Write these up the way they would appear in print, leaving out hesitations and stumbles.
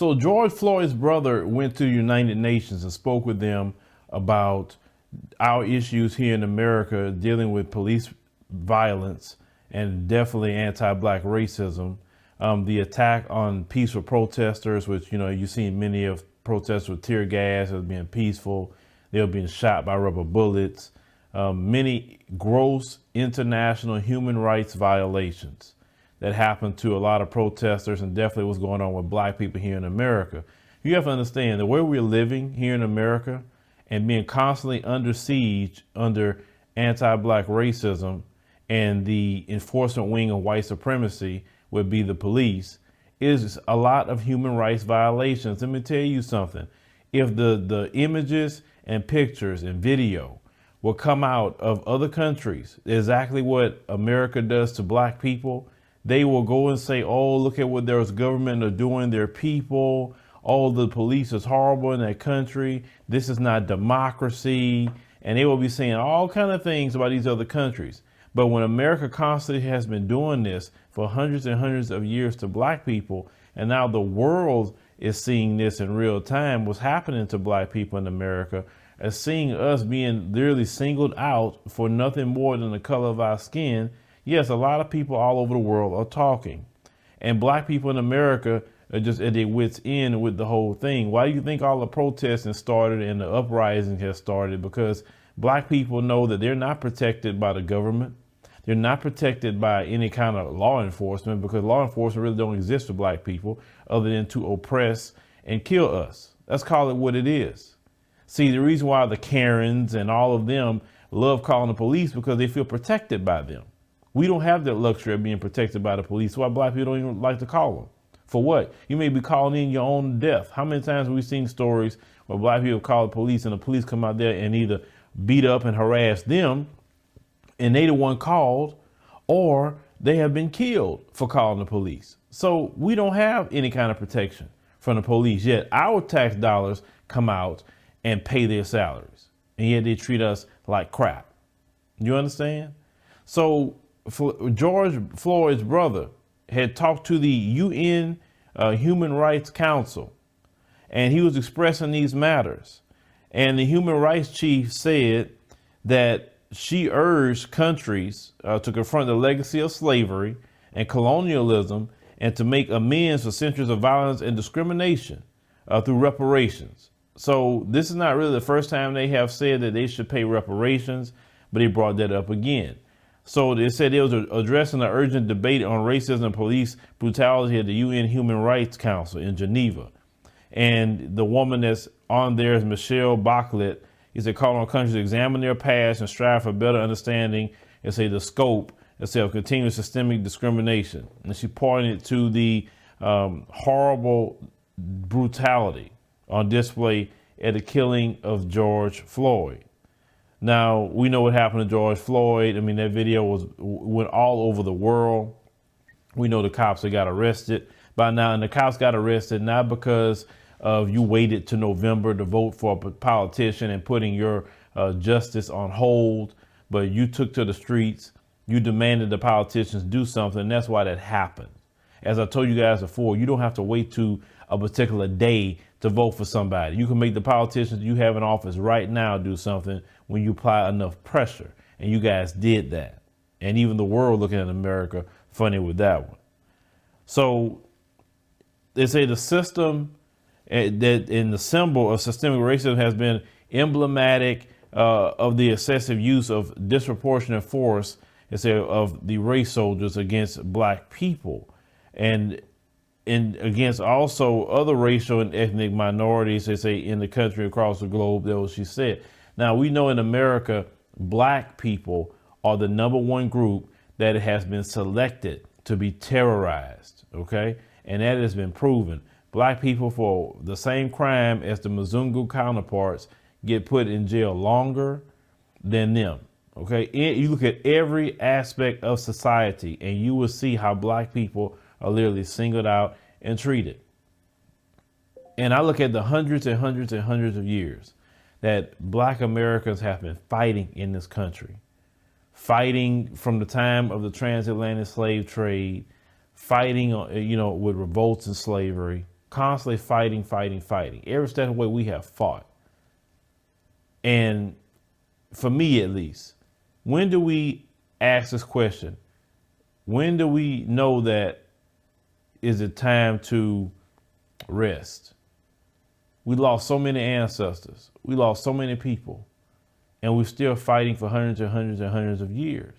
So George Floyd's brother went to the United Nations and spoke with them about our issues here in America dealing with police violence and definitely anti-black racism. The attack on peaceful protesters, which, you've seen many of protests with tear gas as being peaceful. They were being shot by rubber bullets. Many gross international human rights violations that happened to a lot of protesters, and definitely what's going on with black people here in America. You have to understand the way we're living here in America and being constantly under siege under anti-black racism and the enforcement wing of white supremacy would be the police is a lot of human rights violations. Let me tell you something. If the images and pictures and video will come out of other countries, exactly what America does to black people, they will go and say, oh, look at what their government are doing, their people. Oh, the police is horrible in that country. This is not democracy. And they will be saying all kinds of things about these other countries. But when America constantly has been doing this for hundreds and hundreds of years to black people, and now the world is seeing this in real time, what's happening to black people in America, as seeing us being literally singled out for nothing more than the color of our skin. Yes, a lot of people all over the world are talking, and black people in America are just at their wits' end with the whole thing. Why do you think all the protesting started and the uprising has started? Because black people know that they're not protected by the government. They're not protected by any kind of law enforcement, because law enforcement really don't exist for black people other than to oppress and kill us. Let's call it what it is. See, the reason why the Karens and all of them love calling the police because they feel protected by them. We don't have that luxury of being protected by the police. Why black people don't even like to call them. For what? You may be calling in your own death. How many times have we seen stories where black people call the police and the police come out there and either beat up and harass them and they the one called, or they have been killed for calling the police. So we don't have any kind of protection from the police, yet our tax dollars come out and pay their salaries, and yet they treat us like crap. You understand? So George Floyd's brother had talked to the UN Human Rights Council, and he was expressing these matters. And the human rights chief said that she urged countries to confront the legacy of slavery and colonialism and to make amends for centuries of violence and discrimination through reparations. So this is not really the first time they have said that they should pay reparations, but they brought that up again. So they said they was addressing an urgent debate on racism and police brutality at the UN Human Rights Council in Geneva. And the woman that's on there is Michelle Bachelet. He said, call on countries to examine their past and strive for better understanding and say the scope of continuous systemic discrimination. And she pointed to the horrible brutality on display at the killing of George Floyd. Now, we know what happened to George Floyd. I mean, that video went all over the world. We know the cops that got arrested by now, and the cops got arrested not because of you waited to November to vote for a politician and putting your justice on hold, but you took to the streets, you demanded the politicians do something, and that's why that happened. As I told you guys before, you don't have to wait to a particular day to vote for somebody. You can make the politicians you have in office right now do something when you apply enough pressure. And you guys did that. And even the world looking at America funny with that one. So they say the system that in the symbol of systemic racism has been emblematic of the excessive use of disproportionate force, of the race soldiers against black people. And against also other racial and ethnic minorities, they say, in the country across the globe. That was what she said. Now, we know in America, black people are the #1 group that has been selected to be terrorized, okay? And that has been proven. Black people for the same crime as the Mzungu counterparts get put in jail longer than them, okay? You look at every aspect of society and you will see how black people are literally singled out and treated. And I look at the hundreds and hundreds and hundreds of years that black Americans have been fighting in this country, fighting from the time of the transatlantic slave trade, fighting, with revolts and slavery, constantly fighting. Every step of the way we have fought. And for me, at least, when do we ask this question? When do we know that is it time to rest? We lost so many ancestors. We lost so many people. And we're still fighting for hundreds and hundreds and hundreds of years.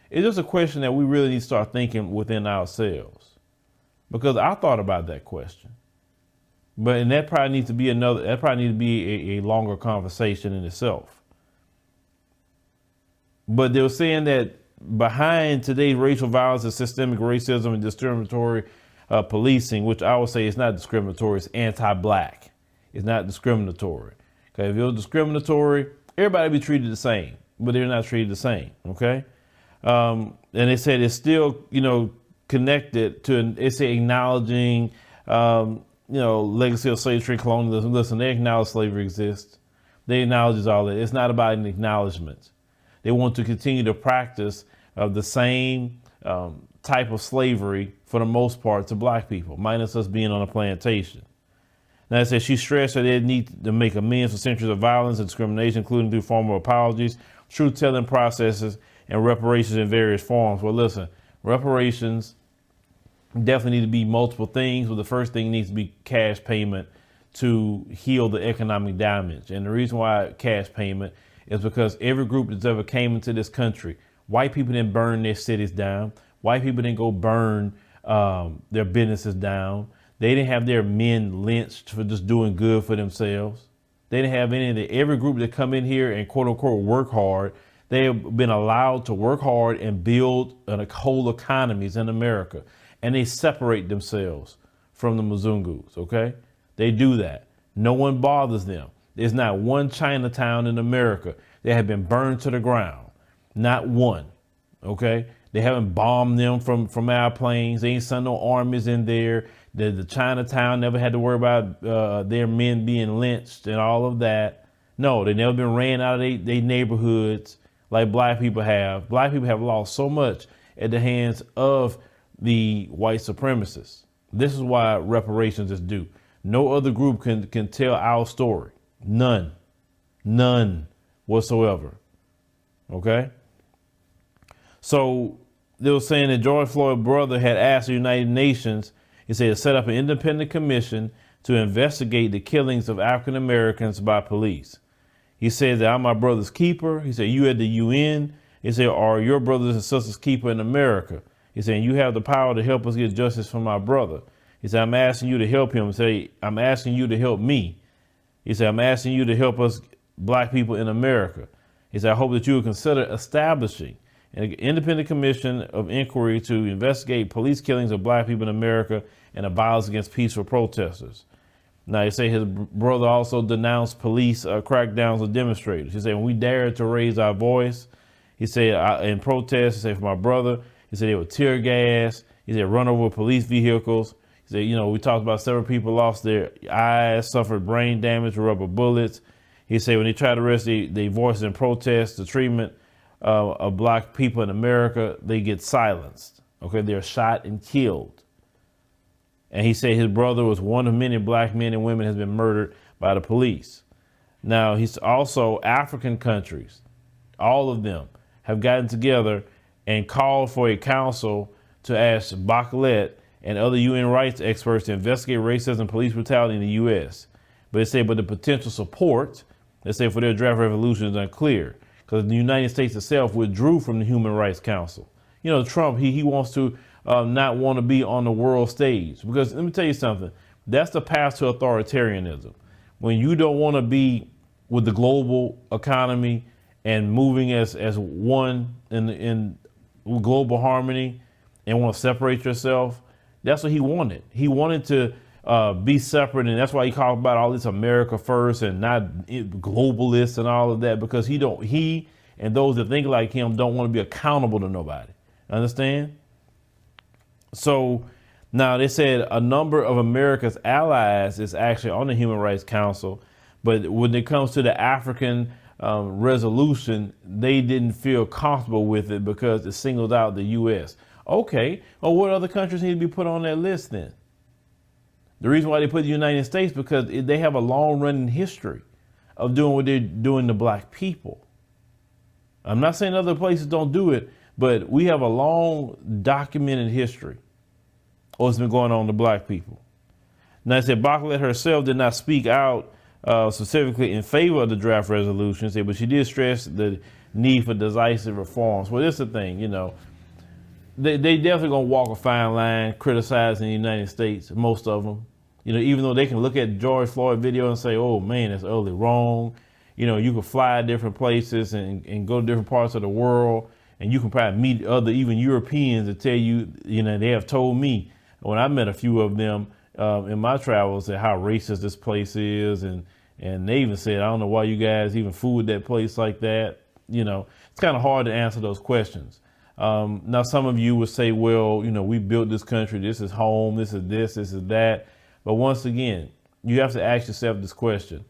It's just a question that we really need to start thinking within ourselves. Because I thought about that question. And that probably needs to be a longer conversation in itself. But they were saying that behind today's racial violence and systemic racism and discriminatory policing, which I would say is not discriminatory, it's anti-black. It's not discriminatory. Okay, if it was discriminatory, everybody would be treated the same, but they're not treated the same. Okay, and they said it's still, connected to, it's acknowledging, legacy of slavery, colonialism. Listen, they acknowledge slavery exists. They acknowledge all that. It's not about an acknowledgement. They want to continue to practice the same type of slavery for the most part to black people, minus us being on a plantation. Now, it says she stressed that they need to make amends for centuries of violence and discrimination, including through formal apologies, truth-telling processes, and reparations in various forms. Well, listen, reparations definitely need to be multiple things, but the first thing needs to be cash payment to heal the economic damage. And the reason why cash payment is because every group that's ever came into this country, white people didn't burn their cities down. White people didn't go burn their businesses down. They didn't have their men lynched for just doing good for themselves. They didn't have any of the, every group that come in here and quote unquote work hard. They have been allowed to work hard and build whole economies in America. And they separate themselves from the Mzungus, okay? They do that. No one bothers them. There's not one Chinatown in America that have been burned to the ground. Not one, okay? They haven't bombed them from airplanes. They ain't sent no armies in there. The Chinatown never had to worry about their men being lynched and all of that. No, they never been ran out of their neighborhoods like black people have. Black people have lost so much at the hands of the white supremacists. This is why reparations is due. No other group can tell our story. None whatsoever. Okay. So they were saying that George Floyd's brother had asked the United Nations, he said, to set up an independent commission to investigate the killings of African Americans by police. He said that I'm my brother's keeper. He said, you at the UN. He said, are your brothers and sisters keeper in America? He said, you have the power to help us get justice for my brother. He said, I'm asking you to help him. He said, I'm asking you to help me. He said, I'm asking you to help us black people in America. He said, I hope that you will consider establishing an independent commission of inquiry to investigate police killings of black people in America and the violence against peaceful protesters. Now, he said his brother also denounced police crackdowns on demonstrators. He said, when we dared to raise our voice, he said, in protest, he said, for my brother, he said they were tear gas. He said, run over police vehicles. He said, we talked about several people lost their eyes, suffered brain damage with rubber bullets. He said when they tried to arrest they voices in protest, the treatment of black people in America, they get silenced. Okay, they're shot and killed. And he said his brother was one of many black men and women has been murdered by the police. Now, he's also African countries, all of them have gotten together and called for a council to ask Bachelet and other UN rights experts to investigate racism and police brutality in the U.S. But they say, but the potential support, they say, for their draft resolution is unclear because the United States itself withdrew from the Human Rights Council. Trump, he wants to not want to be on the world stage because let me tell you something. That's the path to authoritarianism. When you don't want to be with the global economy and moving as one in global harmony and want to separate yourself, that's what he wanted. He wanted to be separate, and that's why he talked about all this America first and not globalists and all of that, because he and those that think like him don't want to be accountable to nobody. Understand? So now they said a number of America's allies is actually on the Human Rights Council, but when it comes to the African resolution, they didn't feel comfortable with it because it singled out the U.S. Okay, well, what other countries need to be put on that list then? The reason why they put the United States, because they have a long running history of doing what they're doing to black people. I'm not saying other places don't do it, but we have a long documented history of what's been going on to black people. Now, I said Bachelet herself did not speak out specifically in favor of the draft resolution, but she did stress the need for decisive reforms. Well, this is the thing, you know, they definitely gonna walk a fine line criticizing the United States, most of them. You know, even though they can look at George Floyd video and say, oh man, it's utterly wrong. You know, you can fly to different places and go to different parts of the world, and you can probably meet other, even Europeans, that tell you, you know, they have told me when I met a few of them in my travels that how racist this place is. And they even said, I don't know why you guys even fooled that place like that. You know, it's kind of hard to answer those questions. Now, some of you would say, well, you know, we built this country. This is home. This is this. This is that. But once again, you have to ask yourself this question.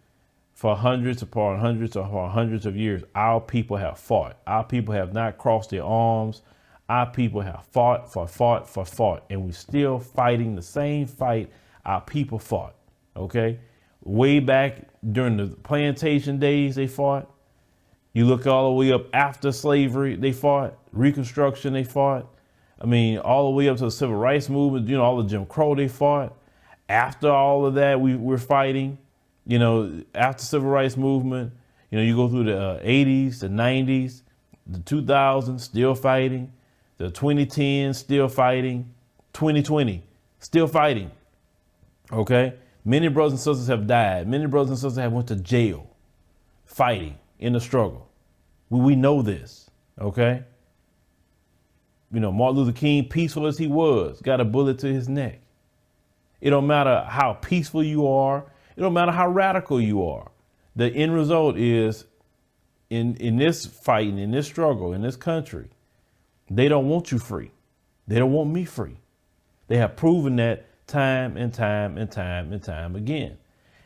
For hundreds upon hundreds of years, our people have fought. Our people have not crossed their arms. Our people have fought. And we're still fighting the same fight our people fought. Okay? Way back during the plantation days, they fought. You look all the way up after slavery, they fought. Reconstruction, they fought. I mean, all the way up to the civil rights movement, you know, all the Jim Crow, they fought. After all of that, we're fighting. You know, after civil rights movement, you know, you go through the 80s, the 90s, the 2000s, still fighting. The 2010s, still fighting. 2020, still fighting. Okay? Many brothers and sisters have died. Many brothers and sisters have went to jail fighting in the struggle. We know this, okay? You know, Martin Luther King, peaceful as he was, got a bullet to his neck. It don't matter how peaceful you are. It don't matter how radical you are. The end result is in this fighting, in this struggle, in this country, they don't want you free. They don't want me free. They have proven that time and time and time and time again.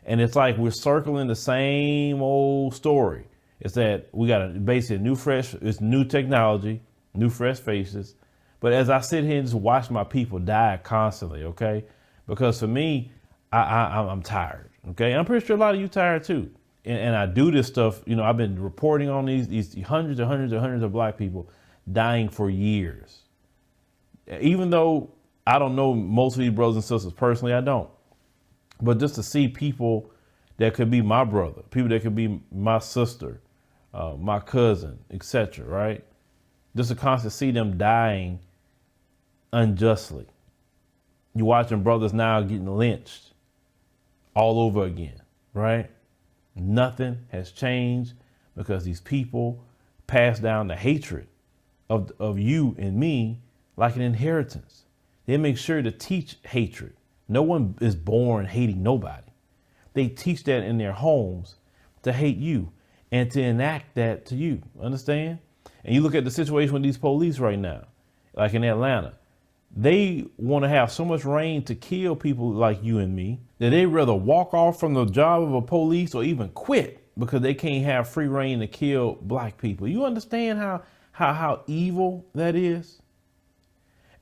And it's like we're circling the same old story. It's that we got basically it's new technology, new fresh faces. But as I sit here and just watch my people die constantly, okay? Because for me, I'm tired, okay? And I'm pretty sure a lot of you tired too. And I do this stuff, you know, I've been reporting on these hundreds and hundreds and hundreds of black people dying for years. Even though I don't know most of these brothers and sisters personally, I don't. But just to see people that could be my brother, people that could be my sister, my cousin, etc., right? Just to constantly see them dying unjustly. You're watching brothers now getting lynched all over again, right? Nothing has changed because these people pass down the hatred of you and me like an inheritance. They make sure to teach hatred. No one is born hating nobody. They teach that in their homes to hate you and to enact that to you. Understand? And you look at the situation with these police right now, like in Atlanta. They want to have so much reign to kill people like you and me that they'd rather walk off from the job of a police or even quit because they can't have free reign to kill black people. You understand how evil that is?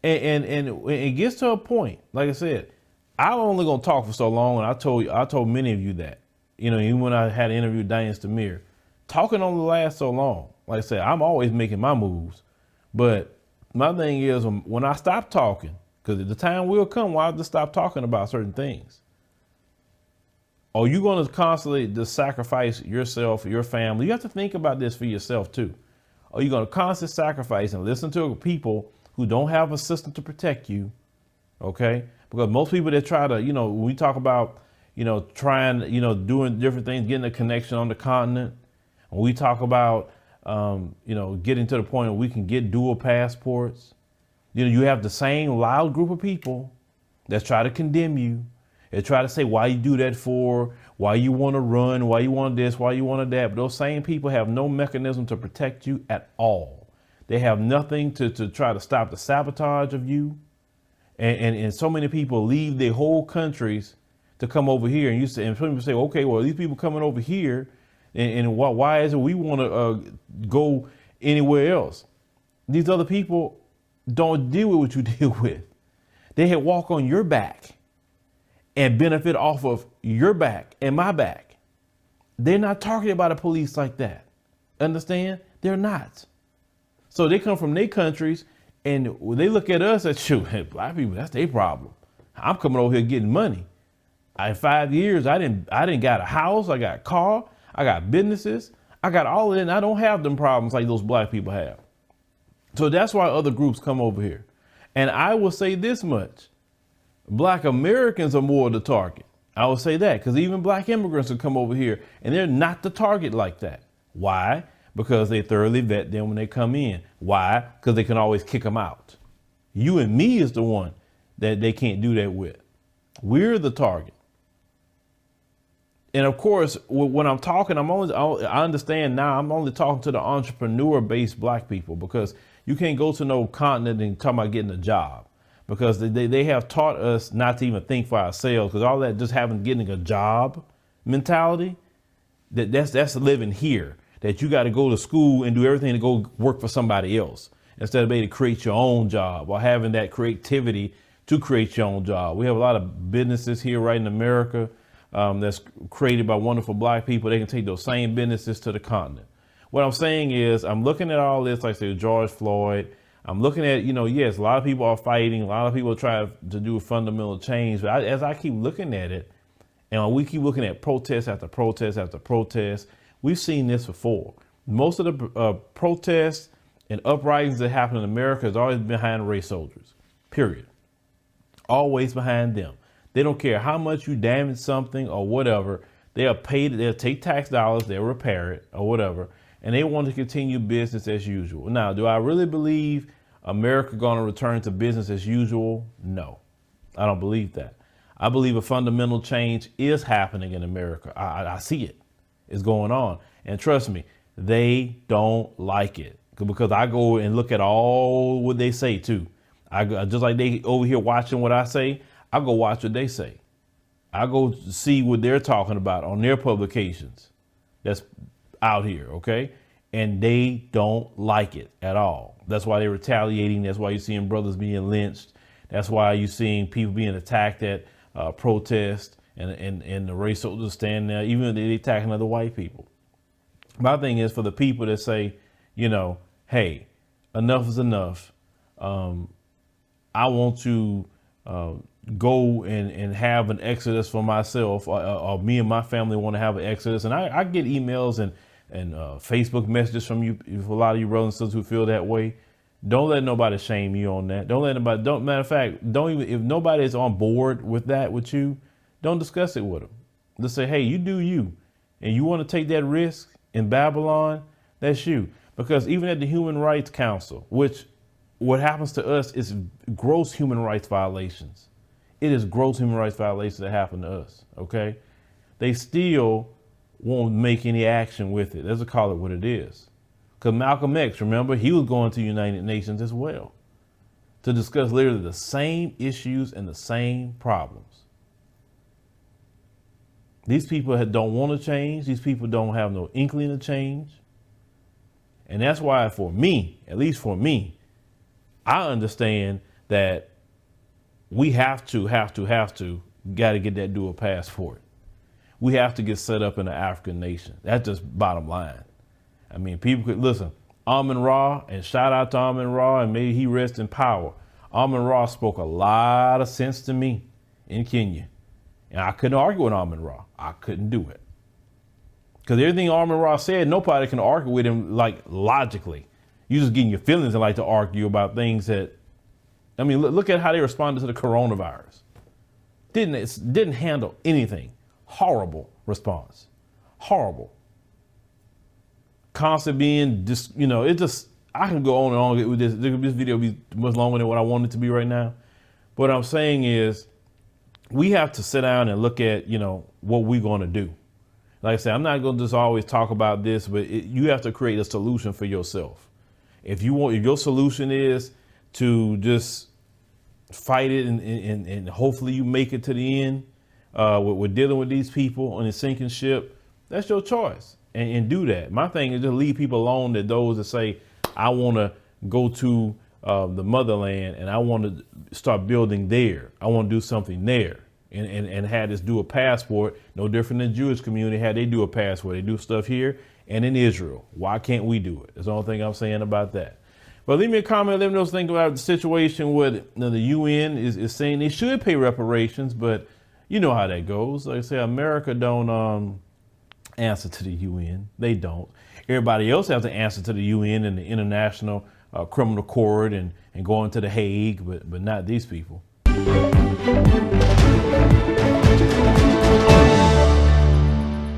And it gets to a point, like I said, I'm only gonna talk for so long, and I told many of you that. You know, even when I had an interview with Diane Stamir, talking only lasts so long. Like I said, I'm always making my moves, but my thing is when I stop talking, because the time will come where I'll just stop talking about certain things. Are you going to constantly just sacrifice yourself, your family? You have to think about this for yourself too. Are you going to constantly sacrifice and listen to people who don't have a system to protect you? Okay. Because most people that try to, you know, when we talk about, you know, trying, you know, doing different things, getting a connection on the continent, when we talk about, you know, getting to the point where we can get dual passports, you know, you have the same loud group of people that try to condemn you. They try to say why you do that for, why you want to run, why you want this, why you want that. But those same people have no mechanism to protect you at all. They have nothing to try to stop the sabotage of you. And so many people leave their whole countries to come over here. And some people say, okay, well, these people coming over here, and why is it we want to go anywhere else? These other people don't deal with what you deal with. They had walk on your back and benefit off of your back and my back. They're not targeted by the police like that. Understand? They're not. So they come from their countries and they look at us as, shoot, black people, that's their problem. I'm coming over here getting money. In 5 years, I didn't got a house, I got a car, I got businesses, I got all of it, and I don't have them problems like those black people have. So that's why other groups come over here. And I will say this much, black Americans are more the target. I will say that, because even black immigrants will come over here and they're not the target like that. Why? Because they thoroughly vet them when they come in. Why? Because they can always kick them out. You and me is the one that they can't do that with. We're the target. And of course, when I'm talking, I understand now I'm only talking to the entrepreneur-based black people, because you can't go to no continent and talk about getting a job, because they have taught us not to even think for ourselves, because all that just having getting a job mentality, that's living here, that you got to go to school and do everything to go work for somebody else instead of being able to create your own job or having that creativity to create your own job. We have a lot of businesses here right in America that's created by wonderful black people. They can take those same businesses to the continent. What I'm saying is, I'm looking at all this, like say George Floyd. I'm looking at, yes, a lot of people are fighting. A lot of people try to do a fundamental change. But as I keep looking at it, and we keep looking at protest after protest after protest, we've seen this before. Most of the protests and uprisings that happen in America is always behind race soldiers, period. Always behind them. They don't care how much you damage something or whatever. They'll take tax dollars, they'll repair it or whatever, and they want to continue business as usual. Now, do I really believe America going to return to business as usual? No, I don't believe that. I believe a fundamental change is happening in America. I see it. It's going on. And trust me, they don't like it, because I go and look at all what they say too. Just like they over here watching what I say, I go watch what they say. I go see what they're talking about on their publications that's out here, okay? And they don't like it at all. That's why they're retaliating. That's why you're seeing brothers being lynched. That's why you're seeing people being attacked at protest and the race soldiers standing there, even if they're attacking other white people. My thing is for the people that say, hey, enough is enough. I want to go and have an exodus for myself, or me and my family want to have an exodus. And I get emails and Facebook messages from you, for a lot of you brothers and sisters who feel that way. Don't let nobody shame you on that. Matter of fact, don't even, if nobody is on board with that with you, don't discuss it with them. Just say, hey, you do you. And you want to take that risk in Babylon, that's you. Because even at the Human Rights Council, which what happens to us is gross human rights violations. It is gross human rights violations that happen to us, okay? They still won't make any action with it. Let's call it what it is. Because Malcolm X, remember, he was going to United Nations as well to discuss literally the same issues and the same problems. These people don't want to change. These people don't have no inkling to change. And that's why for me, at least for me, I understand that we have to got to get that dual passport. We have to get set up in an African nation. That's just bottom line. I mean, people could listen, Amun Ra, and shout out to Amun Ra, and may he rest in power. Amun Ra spoke a lot of sense to me in Kenya. And I couldn't argue with Amun Ra. I couldn't do it. Because everything Amun Ra said, nobody can argue with him like logically. You just getting your feelings and like to argue about things that, I mean, look at how they responded to the coronavirus. Didn't handle anything. Horrible response. Horrible. Constant being just, it just, I can go on and on with this. This video will be much longer than what I want it to be right now. But what I'm saying is we have to sit down and look at, what we're going to do. Like I said, I'm not going to just always talk about this, but you have to create a solution for yourself. If your solution is to just fight it and hopefully you make it to the end, with dealing with these people on a sinking ship, that's your choice. And do that. My thing is just leave people alone, that those that say, I want to go to the motherland and I want to start building there. I want to do something there. and had this dual passport, no different than the Jewish community had they do a passport. They do stuff here and in Israel. Why can't we do it? That's the only thing I'm saying about that. But leave me a comment, let me know what you think about the situation with the UN is saying they should pay reparations, but you know how that goes. Like I say, America don't answer to the UN. They don't. Everybody else has to answer to the UN and the International Criminal Court and going to the Hague, but not these people.